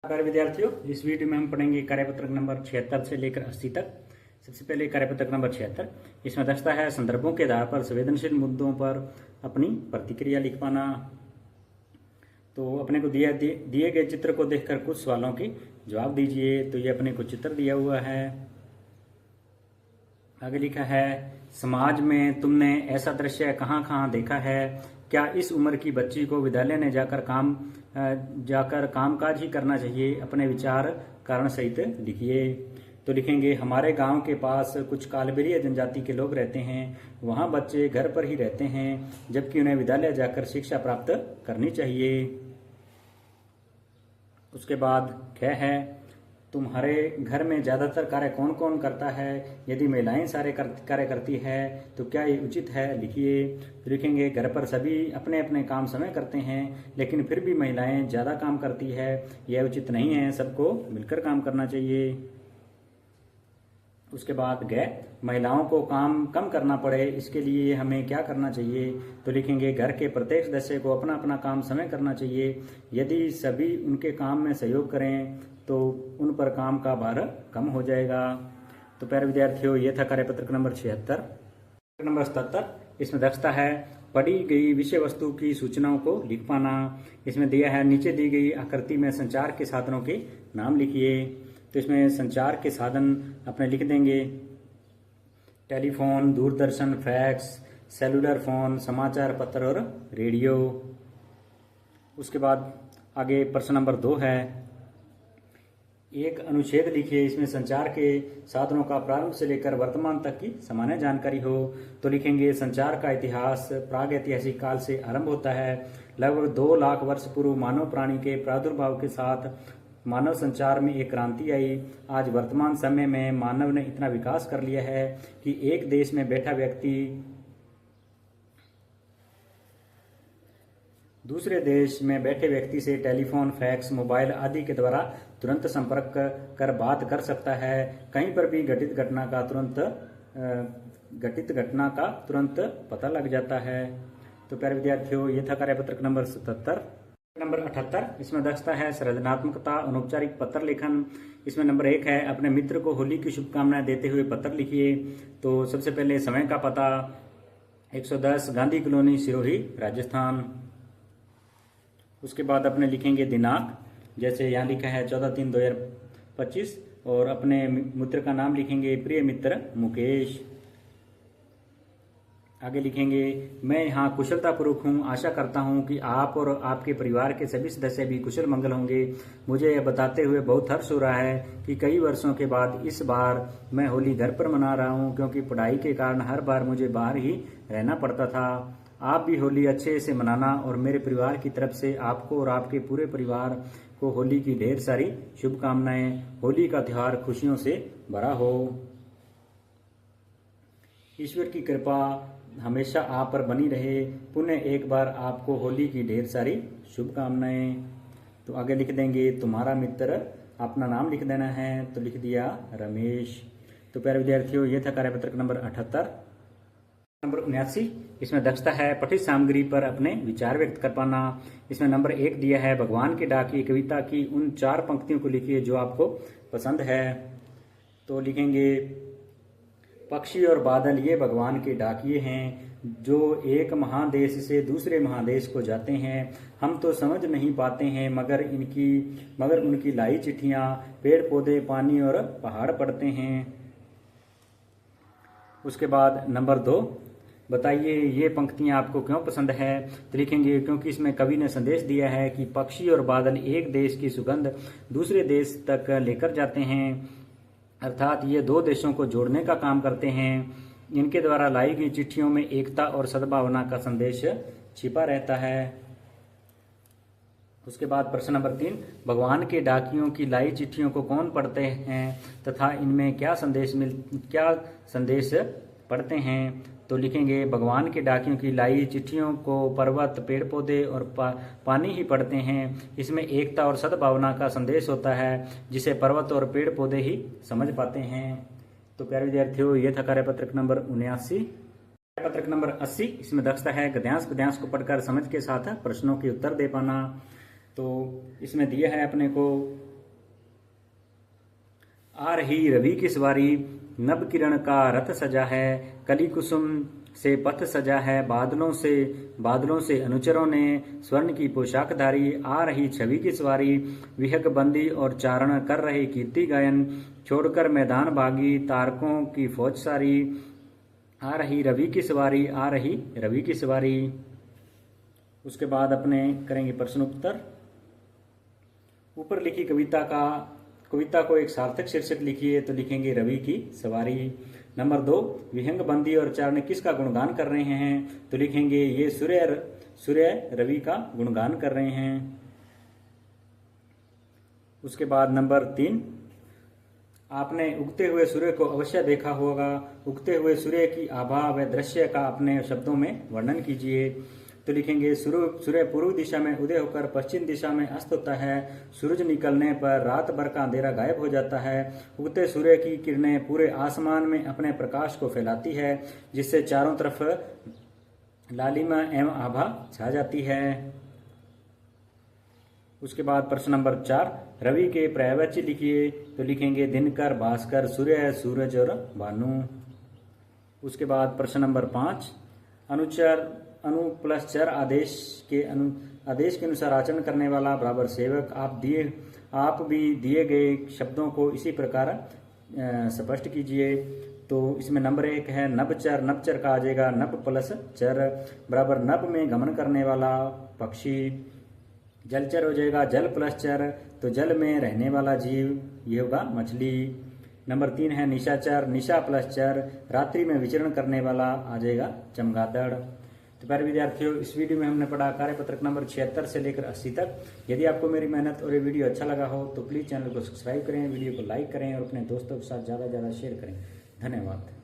प्यारे विद्यार्थियों, इस वीडियो में हम पढ़ेंगे कार्यपत्रक नंबर 76 से लेकर 80 तक। सबसे पहले कार्यपत्रक नंबर 76, इसमें दर्शाता है संदर्भों के आधार पर संवेदनशील मुद्दों पर अपनी प्रतिक्रिया लिख पाना। तो अपने को दिए गए चित्र को देखकर कुछ सवालों के जवाब दीजिए। तो ये अपने को चित्र दिया हुआ है। आगे लिखा है, समाज में तुमने ऐसा दृश्य कहाँ कहाँ देखा है? क्या इस उम्र की बच्ची को विद्यालय में जाकर कामकाज ही करना चाहिए? अपने विचार कारण सहित लिखिए। तो लिखेंगे, हमारे गांव के पास कुछ कालबेलिया जनजाति के लोग रहते हैं। वहां बच्चे घर पर ही रहते हैं, जबकि उन्हें विद्यालय जाकर शिक्षा प्राप्त करनी चाहिए। उसके बाद ख है, तुम्हारे घर में ज्यादातर कार्य कौन कौन करता है? यदि महिलाएं सारे कार्य करती है तो क्या ये उचित है? लिखिए। तो लिखेंगे, घर पर सभी अपने अपने काम समय करते हैं, लेकिन फिर भी महिलाएं ज्यादा काम करती है, यह उचित नहीं है। सबको मिलकर काम करना चाहिए। उसके बाद ग, महिलाओं को काम कम करना पड़े, इसके लिए हमें क्या करना चाहिए? तो लिखेंगे, घर के प्रत्येक सदस्य को अपना अपना काम समय करना चाहिए। यदि सभी उनके काम में सहयोग करें तो उन पर काम का भार कम हो जाएगा। तो प्यारे विद्यार्थियों, ये था कार्यपत्रक नंबर 76। नंबर 77, इसमें दर्शाता है पढ़ी गई विषय वस्तु की सूचनाओं को लिख पाना। इसमें दिया है, नीचे दी गई आकृति में संचार के साधनों के नाम लिखिए। तो इसमें संचार के साधन अपने लिख देंगे, telephone, Doordarshan, fax, cellular phone, समाचार पत्र और रेडियो। उसके बाद आगे प्रश्न नंबर 2 है, एक अनुच्छेद लिखिए। इसमें संचार के साधनों का प्रारंभ से लेकर वर्तमान तक की सामान्य जानकारी हो। तो लिखेंगे, संचार का इतिहास प्राग ऐतिहासिक काल से आरंभ होता है। लगभग 2 लाख वर्ष पूर्व मानव प्राणी के प्रादुर्भाव के साथ मानव संचार में एक क्रांति आई। आज वर्तमान समय में मानव ने इतना विकास कर लिया है कि एक देश में बैठा व्यक्ति दूसरे देश में बैठे व्यक्ति से टेलीफोन, फैक्स, मोबाइल आदि के द्वारा तुरंत संपर्क कर बात कर सकता है। कहीं पर भी घटित घटना का तुरंत पता लग जाता है। तो प्यारे विद्यार्थियों, ये था कार्यपत्रक नंबर 77। नंबर 78, इसमें दर्शाता है सृजनात्मकता, अनौपचारिक पत्र लेखन। इसमें नंबर 1 है, अपने मित्र को होली की शुभकामनाएं देते हुए पत्र लिखिए। तो सबसे पहले समय का पता, 110 गांधी कॉलोनी, सिरोही, राजस्थान। उसके बाद अपने लिखेंगे दिनांक, जैसे यहाँ लिखा है 14/3/2025, और अपने मित्र का नाम लिखेंगे, प्रिय मित्र मुकेश। आगे लिखेंगे, मैं यहाँ कुशलतापूर्वक हूँ। आशा करता हूँ कि आप और आपके परिवार के सभी सदस्य भी कुशल मंगल होंगे। मुझे यह बताते हुए बहुत हर्ष हो रहा है कि कई वर्षों के बाद इस बार मैं होली घर पर मना रहा हूँ, क्योंकि पढ़ाई के कारण हर बार मुझे बाहर ही रहना पड़ता था। आप भी होली अच्छे से मनाना, और मेरे परिवार की तरफ से आपको और आपके पूरे परिवार को होली की ढेर सारी शुभकामनाएं। होली का त्योहार खुशियों से भरा हो। ईश्वर की कृपा हमेशा आप पर बनी रहे। पुनः एक बार आपको होली की ढेर सारी शुभकामनाएं। तो आगे लिख देंगे, तुम्हारा मित्र, अपना नाम लिख देना है। तो लिख दिया रमेश। तो प्यारे विद्यार्थियों, ये था कार्यपत्रक नंबर 78। नंबर 79, इसमें दर्शाता है पठित सामग्री पर अपने विचार व्यक्त कर पाना। इसमें नंबर 1 दिया है, भगवान के डाकिए कविता की उन 4 पंक्तियों को लिखिए जो आपको पसंद है। तो लिखेंगे, पक्षी और बादल ये भगवान के डाकिए हैं, जो एक महादेश से दूसरे महादेश को जाते हैं। हम तो समझ नहीं पाते हैं, मगर उनकी लाई चिट्ठियां पेड़ पौधे, पानी और पहाड़ पढ़ते हैं। उसके बाद नंबर 2, बताइए ये पंक्तियां आपको क्यों पसंद है? तो लिखेंगे, क्योंकि इसमें कवि ने संदेश दिया है कि पक्षी और बादल एक देश की सुगंध दूसरे देश तक लेकर जाते हैं, अर्थात ये 2 देशों को जोड़ने का काम करते हैं। इनके द्वारा लाई गई चिट्ठियों में एकता और सद्भावना का संदेश छिपा रहता है। उसके बाद प्रश्न नंबर 3, भगवान के डाकियों की लाई चिट्ठियों को कौन पढ़ते हैं तथा इनमें क्या संदेश पढ़ते हैं? तो लिखेंगे, भगवान के डाकियों की लाई चिट्ठियों को पर्वत, पेड़ पौधे और पानी ही पढ़ते हैं। इसमें एकता और सद्भावना का संदेश होता है, जिसे पर्वत और पेड़ पौधे ही समझ पाते हैं। तो प्यारे विद्यार्थियों, ये था कार्यपत्रक नंबर 79। कार्यपत्रक नंबर 80, इसमें दर्शाता है गद्यांश को पढ़कर समझ के साथ प्रश्नों के उत्तर दे पाना। तो इसमें दिया है अपने को आ रही रवि की सवारी, नभ किरण का रथ सजा है, कली कुसुम से पथ सजा है, बादलों से अनुचरों ने स्वर्ण की पोशाक धारी। आ रही छवि की सवारी, विहग बंदी और चारण कर रहे कीर्ति गायन, छोड़कर मैदान भागी तारकों की फौज सारी। आ रही रवि की सवारी, आ रही रवि की सवारी। उसके बाद अपने करेंगे प्रश्न उत्तर। ऊपर लिखी कविता को एक सार्थक शीर्षक लिखिए, तो लिखेंगे रवि की सवारी। नंबर 2, विहंग बंदी और चारण किसका गुणगान कर रहे हैं, तो लिखेंगे ये सूर्य रवि का गुणगान कर रहे हैं। उसके बाद नंबर 3, आपने उगते हुए सूर्य को अवश्य देखा होगा। उगते हुए सूर्य की आभा व दृश्य का अपने शब्दों में वर्णन कीजिए, तो लिखेंगे सूर्य पूर्व दिशा में उदय होकर पश्चिम दिशा में अस्त होता है। सूरज निकलने पर रात भर का अंधेरा गायब हो जाता है। उगते सूर्य की किरणें पूरे आसमान में अपने प्रकाश को फैलाती है, जिससे चारों तरफ लालिमा एवं आभा छा जाती है। उसके बाद प्रश्न नंबर 4, रवि के पर्यायवाची लिखिए, तो लिखेंगे दिनकर, भास्कर, सूर्य, सूरज और भानु। उसके बाद प्रश्न नंबर 5, अनु प्लस चर आदेश के अनुसार आचरण करने वाला बराबर सेवक। आप भी दिए गए शब्दों को इसी प्रकार स्पष्ट कीजिए। तो इसमें नंबर 1 है नभचर। नभचर का आ जाएगा नभ प्लस चर बराबर नभ में गमन करने वाला पक्षी। जलचर हो जाएगा जल प्लस चर, तो जल में रहने वाला जीव, ये होगा मछली। नंबर 3 है निशाचर। निशा प्लस चर, रात्रि में विचरण करने वाला आ जाएगा चमगादड़। तो प्यारे विद्यार्थियों, इस वीडियो में हमने पढ़ा कार्यपत्रक नंबर 76 से लेकर 80 तक। यदि आपको मेरी मेहनत और ये वीडियो अच्छा लगा हो तो प्लीज़ चैनल को सब्सक्राइब करें, वीडियो को लाइक करें और अपने दोस्तों के साथ ज़्यादा से ज़्यादा शेयर करें। धन्यवाद।